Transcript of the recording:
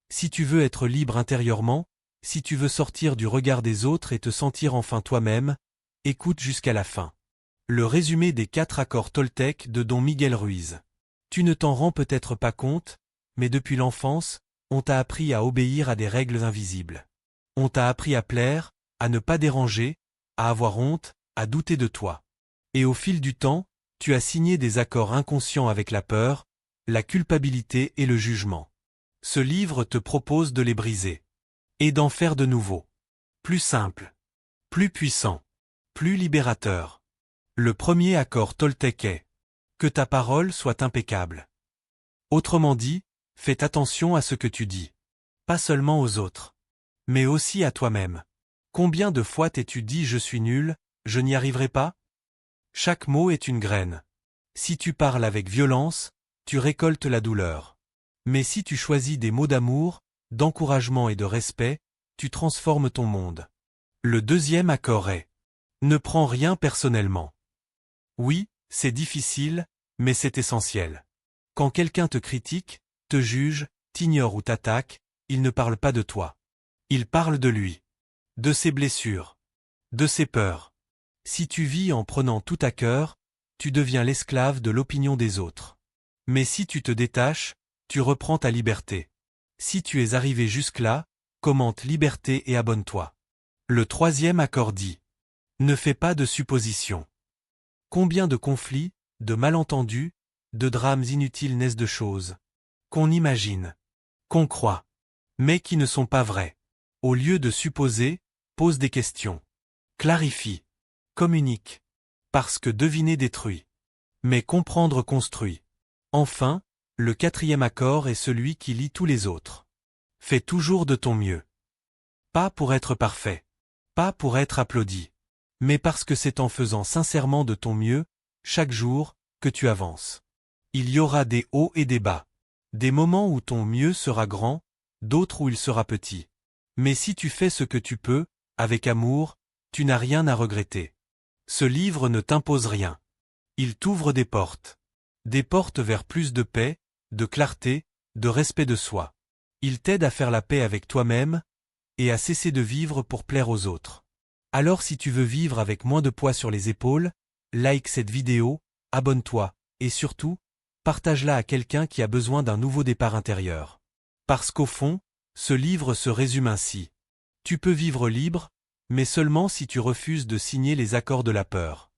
Si tu veux être libre intérieurement, si tu veux sortir du regard des autres et te sentir enfin toi-même, écoute jusqu'à la fin. Le résumé des 4 accords Toltec de Don Miguel Ruiz. Tu ne t'en rends peut-être pas compte, mais depuis l'enfance, on t'a appris à obéir à des règles invisibles. On t'a appris à plaire, à ne pas déranger, à avoir honte, à douter de toi. Et au fil du temps, tu as signé des accords inconscients avec la peur, la culpabilité et le jugement. Ce livre te propose de les briser. Et d'en faire de nouveaux. Plus simple. Plus puissant. Plus libérateur. Le premier accord Toltec est que ta parole soit impeccable. Autrement dit, fais attention à ce que tu dis. Pas seulement aux autres. Mais aussi à toi-même. Combien de fois t'es-tu dit je suis nul, je n'y arriverai pas? Chaque mot est une graine. Si tu parles avec violence, tu récoltes la douleur. Mais si tu choisis des mots d'amour, d'encouragement et de respect, tu transformes ton monde. Le deuxième accord est ne prends rien personnellement. Oui, c'est difficile, mais c'est essentiel. Quand quelqu'un te critique, te juge, t'ignore ou t'attaque, il ne parle pas de toi. Il parle de lui. De ses blessures. De ses peurs. Si tu vis en prenant tout à cœur, tu deviens l'esclave de l'opinion des autres. Mais si tu te détaches, tu reprends ta liberté. Si tu es arrivé jusque-là, commente liberté et abonne-toi. Le troisième accord dit ne fais pas de suppositions. Combien de conflits, de malentendus, de drames inutiles naissent de choses qu'on imagine, qu'on croit, mais qui ne sont pas vraies. Au lieu de supposer, pose des questions. Clarifie. Communique. Parce que deviner détruit. Mais comprendre construit. Enfin, le quatrième accord est celui qui lie tous les autres. Fais toujours de ton mieux. Pas pour être parfait. Pas pour être applaudi. Mais parce que c'est en faisant sincèrement de ton mieux, chaque jour, que tu avances. Il y aura des hauts et des bas. Des moments où ton mieux sera grand, d'autres où il sera petit. Mais si tu fais ce que tu peux, avec amour, tu n'as rien à regretter. Ce livre ne t'impose rien. Il t'ouvre des portes. Des portes vers plus de paix, de clarté, de respect de soi. Il t'aide à faire la paix avec toi-même, et à cesser de vivre pour plaire aux autres. Alors si tu veux vivre avec moins de poids sur les épaules, like cette vidéo, abonne-toi, et surtout, partage-la à quelqu'un qui a besoin d'un nouveau départ intérieur. Parce qu'au fond, ce livre se résume ainsi. Tu peux vivre libre, mais seulement si tu refuses de signer les accords de la peur.